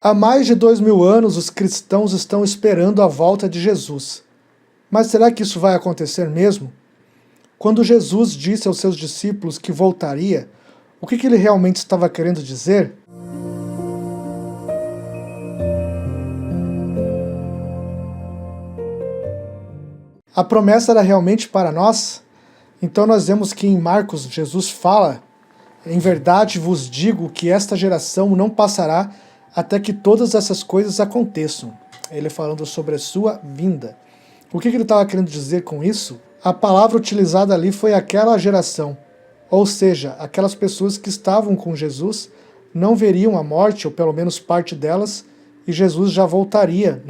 Há mais de 2000 anos, os cristãos estão esperando a volta de Jesus. Mas será que isso vai acontecer mesmo? Quando Jesus disse aos seus discípulos que voltaria, o que ele realmente estava querendo dizer? A promessa era realmente para nós? Então nós vemos que em Marcos, Jesus fala: em verdade vos digo que esta geração não passará até que todas essas coisas aconteçam. Ele falando sobre a sua vinda. O que ele estava querendo dizer com isso? A palavra utilizada ali foi aquela geração, ou seja, aquelas pessoas que estavam com Jesus não veriam a morte, ou pelo menos parte delas, e Jesus já voltaria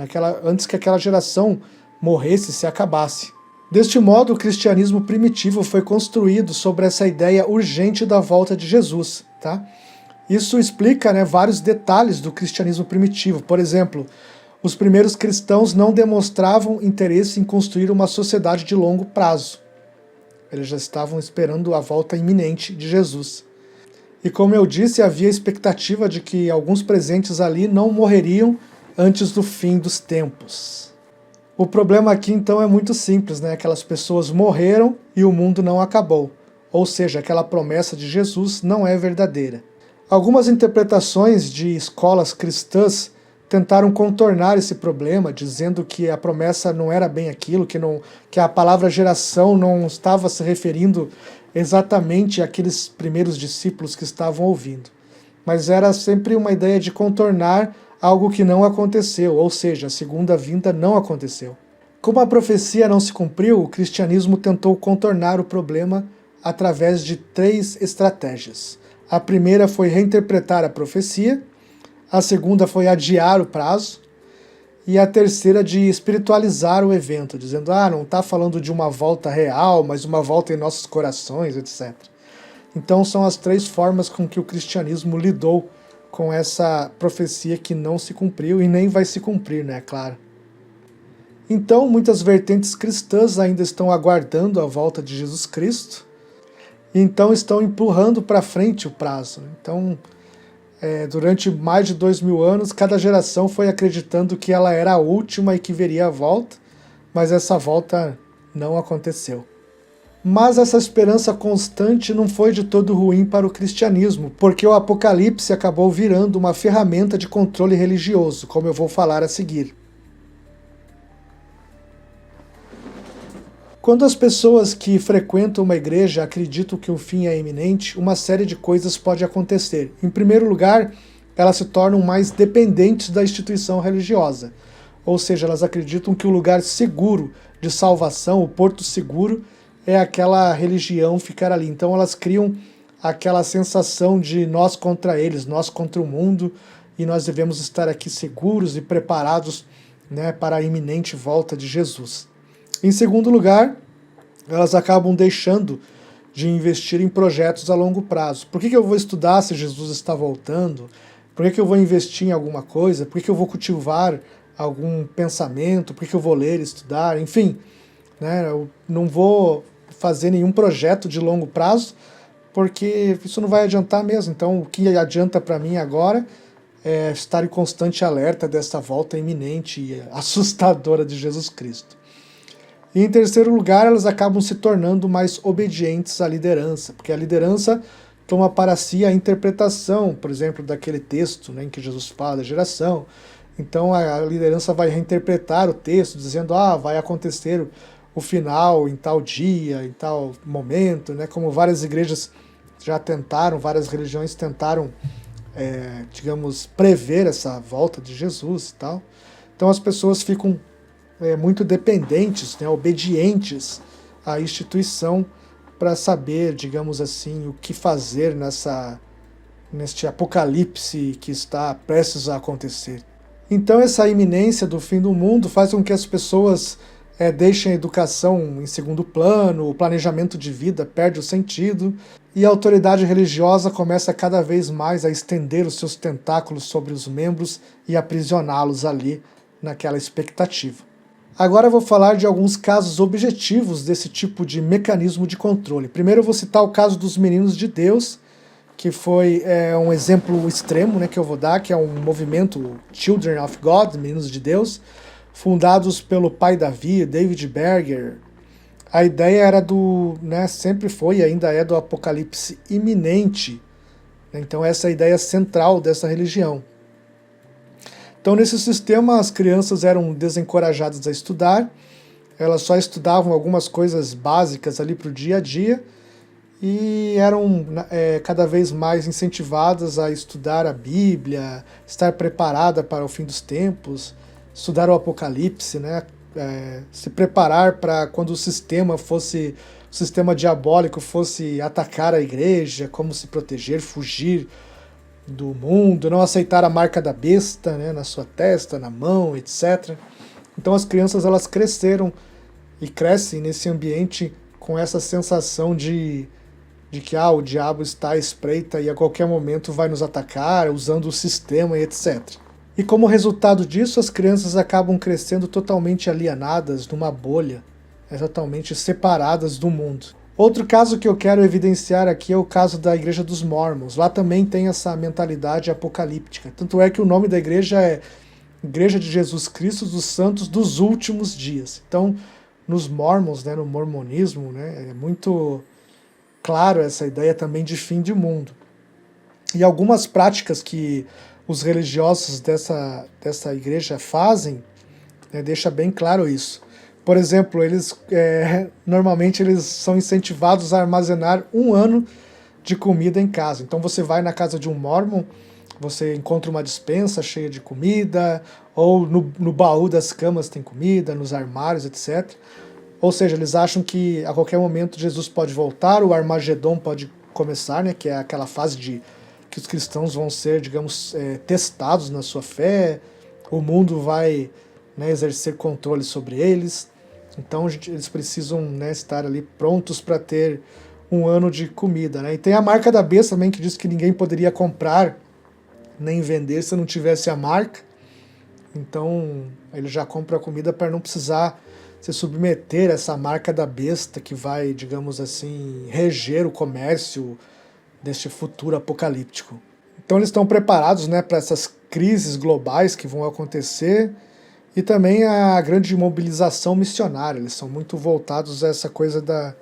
antes que aquela geração morresse e se acabasse. Deste modo, o cristianismo primitivo foi construído sobre essa ideia urgente da volta de Jesus. Tá? Isso explica, vários detalhes do cristianismo primitivo. Por exemplo, os primeiros cristãos não demonstravam interesse em construir uma sociedade de longo prazo. Eles já estavam esperando a volta iminente de Jesus. E como eu disse, havia expectativa de que alguns presentes ali não morreriam antes do fim dos tempos. O problema aqui então é muito simples, Aquelas pessoas morreram e o mundo não acabou. Ou seja, aquela promessa de Jesus não é verdadeira. Algumas interpretações de escolas cristãs tentaram contornar esse problema, dizendo que a promessa não era bem aquilo, que a palavra geração não estava se referindo exatamente àqueles primeiros discípulos que estavam ouvindo. Mas era sempre uma ideia de contornar algo que não aconteceu, ou seja, a segunda vinda não aconteceu. Como a profecia não se cumpriu, o cristianismo tentou contornar o problema através de 3 estratégias. A primeira foi reinterpretar a profecia, a segunda foi adiar o prazo, e a terceira de espiritualizar o evento, dizendo, não está falando de uma volta real, mas uma volta em nossos corações, etc. Então são as 3 formas com que o cristianismo lidou com essa profecia que não se cumpriu e nem vai se cumprir, claro. Então muitas vertentes cristãs ainda estão aguardando a volta de Jesus Cristo, e então estão empurrando para frente o prazo. Então, durante mais de 2000 anos, cada geração foi acreditando que ela era a última e que veria a volta, mas essa volta não aconteceu. Mas essa esperança constante não foi de todo ruim para o cristianismo, porque o Apocalipse acabou virando uma ferramenta de controle religioso, como eu vou falar a seguir. Quando as pessoas que frequentam uma igreja acreditam que o fim é iminente, uma série de coisas pode acontecer. Em primeiro lugar, elas se tornam mais dependentes da instituição religiosa. Ou seja, elas acreditam que o lugar seguro de salvação, o porto seguro, é aquela religião ficar ali. Então elas criam aquela sensação de nós contra eles, nós contra o mundo, e nós devemos estar aqui seguros e preparados para a iminente volta de Jesus. Em segundo lugar, elas acabam deixando de investir em projetos a longo prazo. Por que eu vou estudar se Jesus está voltando? Por que eu vou investir em alguma coisa? Por que eu vou cultivar algum pensamento? Por que eu vou ler, estudar? Enfim, eu não vou fazer nenhum projeto de longo prazo, porque isso não vai adiantar mesmo. Então, o que adianta para mim agora é estar em constante alerta dessa volta iminente e assustadora de Jesus Cristo. E em terceiro lugar, elas acabam se tornando mais obedientes à liderança, porque a liderança toma para si a interpretação, por exemplo, daquele texto em que Jesus fala da geração. Então a liderança vai reinterpretar o texto, dizendo, vai acontecer o final em tal dia, em tal momento, como várias igrejas já tentaram, várias religiões tentaram, prever essa volta de Jesus e tal. Então as pessoas ficam muito dependentes, obedientes à instituição para saber, o que fazer neste apocalipse que está prestes a acontecer. Então essa iminência do fim do mundo faz com que as pessoas deixem a educação em segundo plano, o planejamento de vida perde o sentido, e a autoridade religiosa começa cada vez mais a estender os seus tentáculos sobre os membros e aprisioná-los ali naquela expectativa. Agora eu vou falar de alguns casos objetivos desse tipo de mecanismo de controle. Primeiro eu vou citar o caso dos meninos de Deus, que foi um exemplo extremo, né, que eu vou dar, que é um movimento Children of God, Meninos de Deus, fundados pelo pai Davi, David Berger. A ideia era sempre foi e ainda é do apocalipse iminente. Então essa é a ideia central dessa religião. Então nesse sistema as crianças eram desencorajadas a estudar, elas só estudavam algumas coisas básicas ali para o dia a dia, e eram cada vez mais incentivadas a estudar a Bíblia, estar preparada para o fim dos tempos, estudar o Apocalipse, né? Se preparar para quando o sistema diabólico fosse atacar a igreja, como se proteger, fugir do mundo, não aceitar a marca da besta, né, na sua testa, na mão, etc. Então as crianças elas cresceram e crescem nesse ambiente com essa sensação de que o diabo está à espreita e a qualquer momento vai nos atacar, usando o sistema e etc. E como resultado disso, as crianças acabam crescendo totalmente alienadas numa bolha, totalmente separadas do mundo. Outro caso que eu quero evidenciar aqui é o caso da Igreja dos Mormons. Lá também tem essa mentalidade apocalíptica. Tanto é que o nome da igreja é Igreja de Jesus Cristo dos Santos dos Últimos Dias. Então, nos Mormons, né, no mormonismo, né, é muito claro essa ideia também de fim de mundo. E algumas práticas que os religiosos dessa igreja fazem, né, deixa bem claro isso. Por exemplo, normalmente eles são incentivados a armazenar 1 ano de comida em casa. Então você vai na casa de um mormon, você encontra uma despensa cheia de comida, ou no baú das camas tem comida, nos armários, etc. Ou seja, eles acham que a qualquer momento Jesus pode voltar, o Armagedon pode começar, né, que é aquela fase que os cristãos vão ser, digamos, testados na sua fé, o mundo vai, né, exercer controle sobre eles. Então eles precisam, né, estar ali prontos para ter 1 ano de comida. Né? E tem a marca da besta também, que diz que ninguém poderia comprar nem vender se não tivesse a marca. Então ele já compra a comida para não precisar se submeter a essa marca da besta que vai, digamos assim, reger o comércio deste futuro apocalíptico. Então eles estão preparados, né, para essas crises globais que vão acontecer e também a grande mobilização missionária. Eles são muito voltados a essa coisa da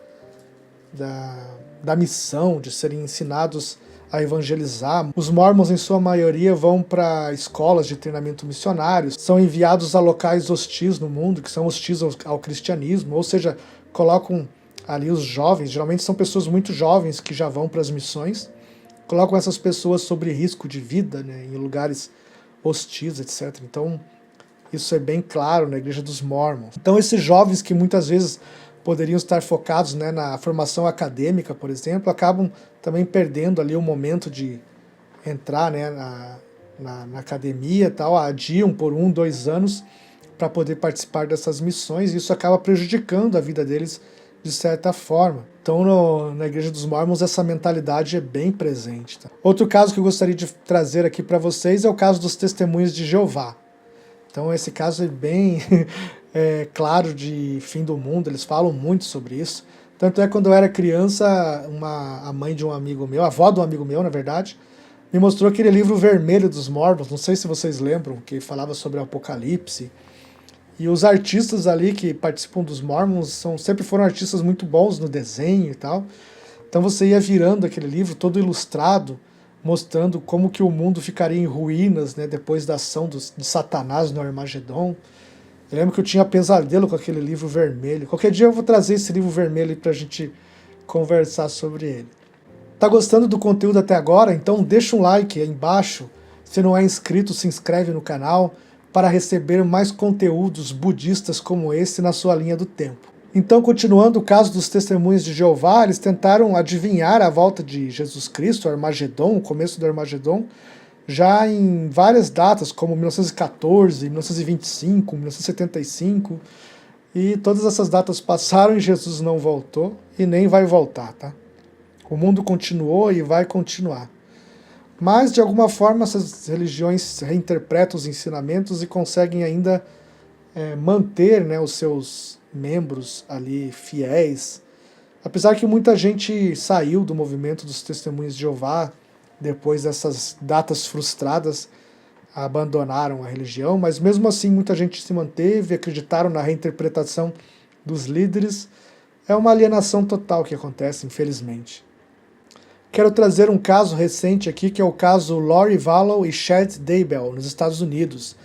missão, de serem ensinados a evangelizar. Os mormons, em sua maioria, vão para escolas de treinamento missionário, são enviados a locais hostis no mundo, que são hostis ao cristianismo, ou seja, colocam ali os jovens, geralmente são pessoas muito jovens que já vão para as missões, colocam essas pessoas sobre risco de vida, né, em lugares hostis, etc. Então, isso é bem claro na Igreja dos Mormons. Então, esses jovens que muitas vezes poderiam estar focados, né, na formação acadêmica, por exemplo, acabam também perdendo ali o momento de entrar, né, na academia e tal, adiam por 1, 2 anos para poder participar dessas missões, e isso acaba prejudicando a vida deles de certa forma. Então, na Igreja dos Mormons, essa mentalidade é bem presente. Tá? Outro caso que eu gostaria de trazer aqui para vocês é o caso dos Testemunhos de Jeová. Então, esse caso é bem claro de fim do mundo, eles falam muito sobre isso. Tanto é que quando eu era criança, a mãe de um amigo meu, a avó de um amigo meu, na verdade, me mostrou aquele livro vermelho dos Mormons, não sei se vocês lembram, que falava sobre o Apocalipse. E os artistas ali que participam dos Mormons sempre foram artistas muito bons no desenho e tal. Então você ia virando aquele livro todo ilustrado, mostrando como que o mundo ficaria em ruínas, né, depois da ação de Satanás no Armagedon. Eu lembro que eu tinha pesadelo com aquele livro vermelho. Qualquer dia eu vou trazer esse livro vermelho para a gente conversar sobre ele. Tá gostando do conteúdo até agora? Então deixa um like aí embaixo. Se não é inscrito, se inscreve no canal para receber mais conteúdos budistas como esse na sua linha do tempo. Então, continuando o caso dos Testemunhos de Jeová, eles tentaram adivinhar a volta de Jesus Cristo, o Armagedon, o começo do Armagedon, já em várias datas, como 1914, 1925, 1975, e todas essas datas passaram e Jesus não voltou e nem vai voltar, tá? O mundo continuou e vai continuar. Mas, de alguma forma, essas religiões reinterpretam os ensinamentos e conseguem ainda manter, né, os seus membros ali fiéis. Apesar que muita gente saiu do movimento dos Testemunhos de Jeová, depois dessas datas frustradas, abandonaram a religião, mas mesmo assim muita gente se manteve, acreditaram na reinterpretação dos líderes. É uma alienação total que acontece, infelizmente. Quero trazer um caso recente aqui, que é o caso Lori Vallow e Chad Daybell, nos Estados Unidos.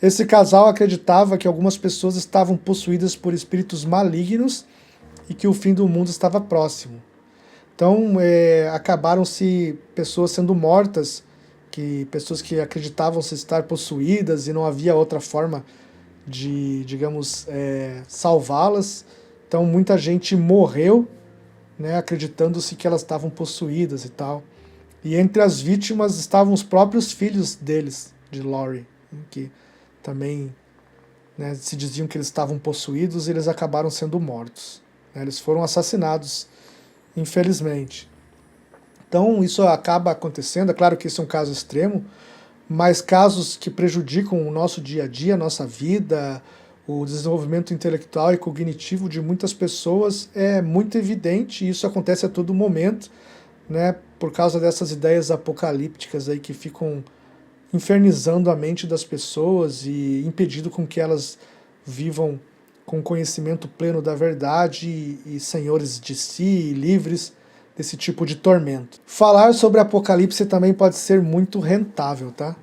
Esse casal acreditava que algumas pessoas estavam possuídas por espíritos malignos e que o fim do mundo estava próximo. Então, acabaram-se pessoas sendo mortas, pessoas que acreditavam se estar possuídas e não havia outra forma de, digamos, salvá-las. Então, muita gente morreu, né, acreditando-se que elas estavam possuídas e tal. E entre as vítimas estavam os próprios filhos deles, de Lori, que também, né, se diziam que eles estavam possuídos e eles acabaram sendo mortos. Né, eles foram assassinados, infelizmente. Então isso acaba acontecendo, é claro que isso é um caso extremo, mas casos que prejudicam o nosso dia a dia, a nossa vida, o desenvolvimento intelectual e cognitivo de muitas pessoas é muito evidente, e isso acontece a todo momento, né, por causa dessas ideias apocalípticas aí que ficam infernizando a mente das pessoas e impedindo com que elas vivam com conhecimento pleno da verdade e senhores de si, e livres desse tipo de tormento. Falar sobre Apocalipse também pode ser muito rentável, tá?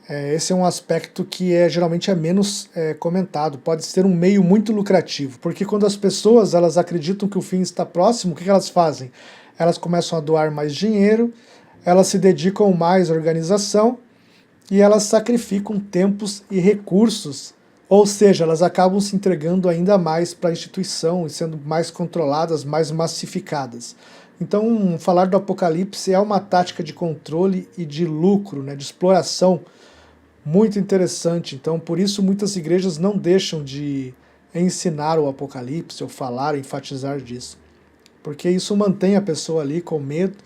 Esse é um aspecto que geralmente é menos comentado. Pode ser um meio muito lucrativo, porque quando as pessoas elas acreditam que o fim está próximo, o que elas fazem? Elas começam a doar mais dinheiro, elas se dedicam mais à organização e elas sacrificam tempos e recursos, ou seja, elas acabam se entregando ainda mais para a instituição e sendo mais controladas, mais massificadas. Então, falar do Apocalipse é uma tática de controle e de lucro, né, de exploração muito interessante. Então, por isso, muitas igrejas não deixam de ensinar o Apocalipse, ou falar, enfatizar disso. Porque isso mantém a pessoa ali com medo,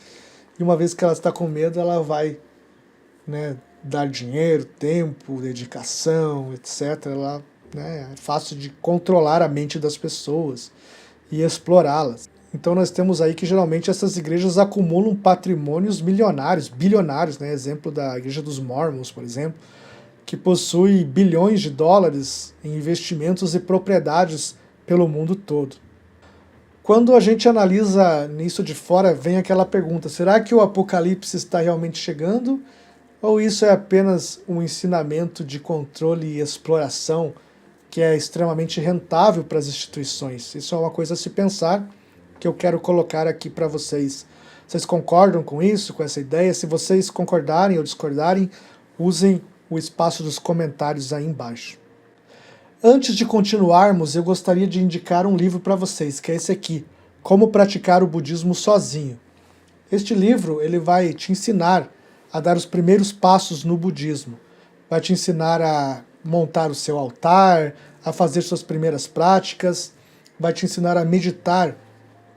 e uma vez que ela está com medo, ela vai, né, dar dinheiro, tempo, dedicação, etc. Ela, né, é fácil de controlar a mente das pessoas e explorá-las. Então nós temos aí que geralmente essas igrejas acumulam patrimônios milionários, bilionários, né? Exemplo da Igreja dos Mormons, por exemplo, que possui bilhões de dólares em investimentos e propriedades pelo mundo todo. Quando a gente analisa nisso de fora, vem aquela pergunta: será que o Apocalipse está realmente chegando? Ou isso é apenas um ensinamento de controle e exploração que é extremamente rentável para as instituições? Isso é uma coisa a se pensar, que eu quero colocar aqui para vocês. Vocês concordam com isso, com essa ideia? Se vocês concordarem ou discordarem, usem o espaço dos comentários aí embaixo. Antes de continuarmos, eu gostaria de indicar um livro para vocês, que é esse aqui, Como Praticar o Budismo Sozinho. Este livro ele vai te ensinar a dar os primeiros passos no budismo. Vai te ensinar a montar o seu altar, a fazer suas primeiras práticas, vai te ensinar a meditar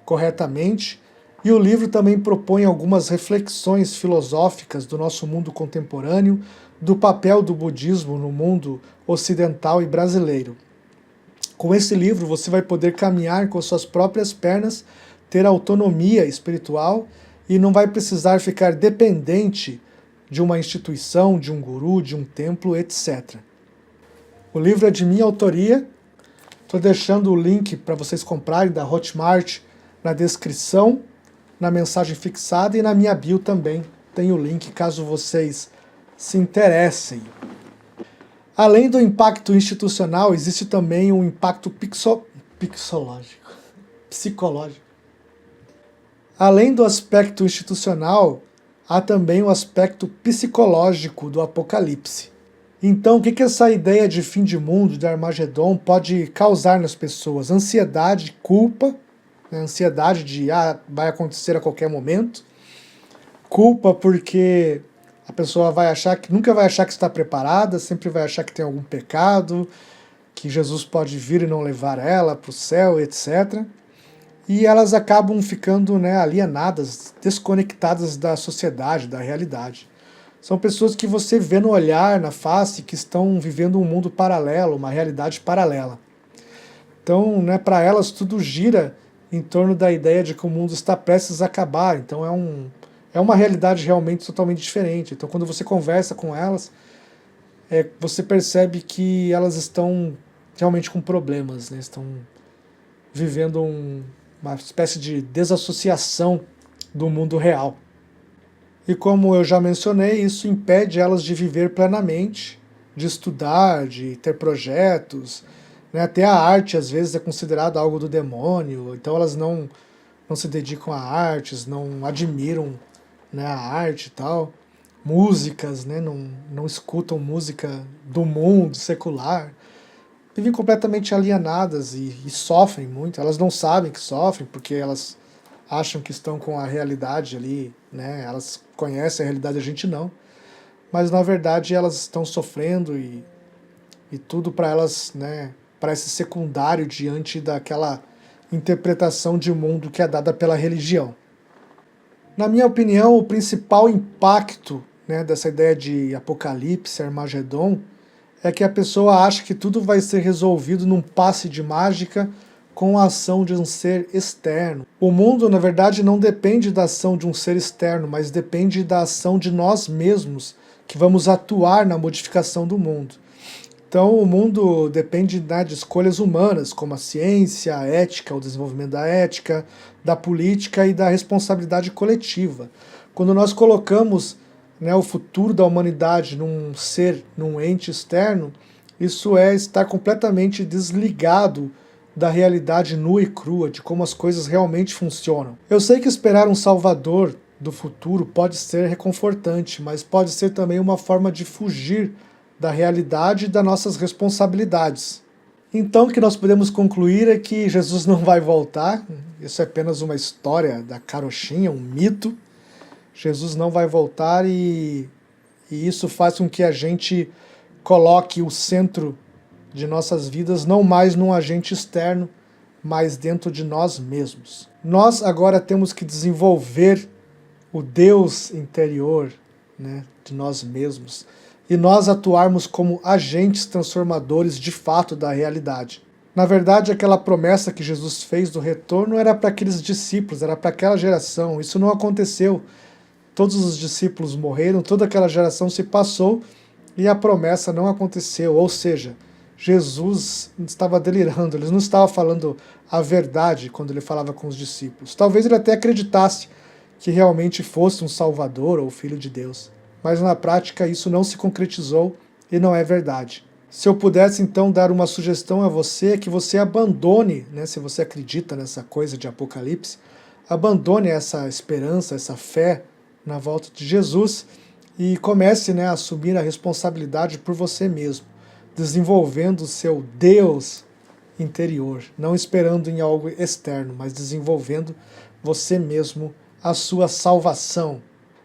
corretamente, e o livro também propõe algumas reflexões filosóficas do nosso mundo contemporâneo, do papel do budismo no mundo ocidental e brasileiro. Com esse livro você vai poder caminhar com suas próprias pernas, ter autonomia espiritual e não vai precisar ficar dependente de uma instituição, de um guru, de um templo, etc. O livro é de minha autoria, estou deixando o link para vocês comprarem da Hotmart na descrição, na mensagem fixada e na minha bio também tem o link caso vocês se interessem. Além do impacto institucional, existe também um impacto psicológico. Além do aspecto institucional, há também o aspecto psicológico do Apocalipse. Então, o que essa ideia de fim de mundo, de Armagedon, pode causar nas pessoas? Ansiedade, culpa, né? Ansiedade de vai acontecer a qualquer momento. Culpa porque a pessoa nunca vai achar que está preparada, sempre vai achar que tem algum pecado, que Jesus pode vir e não levar ela para o céu, etc. E elas acabam ficando, né, alienadas, desconectadas da sociedade, da realidade. São pessoas que você vê no olhar, na face, que estão vivendo um mundo paralelo, uma realidade paralela. Então, né, para elas tudo gira em torno da ideia de que o mundo está prestes a acabar. Então é uma realidade realmente totalmente diferente. Então quando você conversa com elas, você percebe que elas estão realmente com problemas, né? Estão vivendo uma espécie de desassociação do mundo real. E como eu já mencionei, isso impede elas de viver plenamente, de estudar, de ter projetos, né? Até a arte às vezes é considerada algo do demônio, então elas não se dedicam a artes, não admiram, né, a arte e tal. Músicas, né, não escutam música do mundo secular. Vivem completamente alienadas e sofrem muito. Elas não sabem que sofrem porque elas acham que estão com a realidade ali, né? Elas conhecem a realidade, a gente não. Mas na verdade elas estão sofrendo e tudo para elas, né, parece secundário diante daquela interpretação de mundo que é dada pela religião. Na minha opinião, o principal impacto, né, dessa ideia de apocalipse, Armagedon, é que a pessoa acha que tudo vai ser resolvido num passe de mágica com a ação de um ser externo. O mundo, na verdade, não depende da ação de um ser externo, mas depende da ação de nós mesmos, que vamos atuar na modificação do mundo. Então o mundo depende, né, de escolhas humanas, como a ciência, a ética, o desenvolvimento da ética, da política e da responsabilidade coletiva. Quando nós colocamos, né, o futuro da humanidade num ser, num ente externo, isso é estar completamente desligado da realidade nua e crua, de como as coisas realmente funcionam. Eu sei que esperar um salvador do futuro pode ser reconfortante, mas pode ser também uma forma de fugir da realidade e das nossas responsabilidades. Então o que nós podemos concluir é que Jesus não vai voltar, isso é apenas uma história da carochinha, um mito. Jesus não vai voltar e isso faz com que a gente coloque o centro de nossas vidas não mais num agente externo, mas dentro de nós mesmos. Nós agora temos que desenvolver o Deus interior, né, de nós mesmos, e nós atuarmos como agentes transformadores de fato da realidade. Na verdade, aquela promessa que Jesus fez do retorno era para aqueles discípulos, era para aquela geração. Isso não aconteceu. Todos os discípulos morreram, toda aquela geração se passou e a promessa não aconteceu. Ou seja, Jesus estava delirando, ele não estava falando a verdade quando ele falava com os discípulos. Talvez ele até acreditasse que realmente fosse um Salvador ou Filho de Deus. Mas na prática isso não se concretizou e não é verdade. Se eu pudesse então dar uma sugestão a você, é que você abandone, né, se você acredita nessa coisa de Apocalipse, abandone essa esperança, essa fé na volta de Jesus e comece, né, a assumir a responsabilidade por você mesmo, desenvolvendo o seu Deus interior, não esperando em algo externo, mas desenvolvendo você mesmo a sua salvação.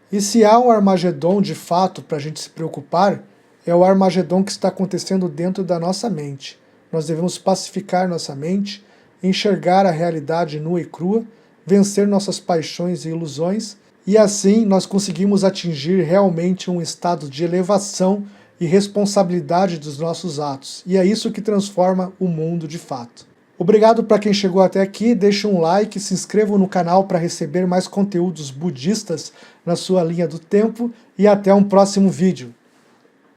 E se há um Armagedon de fato para a gente se preocupar, é o Armagedon que está acontecendo dentro da nossa mente. Nós devemos pacificar nossa mente, enxergar a realidade nua e crua, vencer nossas paixões e ilusões, e assim nós conseguimos atingir realmente um estado de elevação e responsabilidade dos nossos atos. E é isso que transforma o mundo de fato. Obrigado para quem chegou até aqui, deixe um like, se inscreva no canal para receber mais conteúdos budistas na sua linha do tempo e até um próximo vídeo.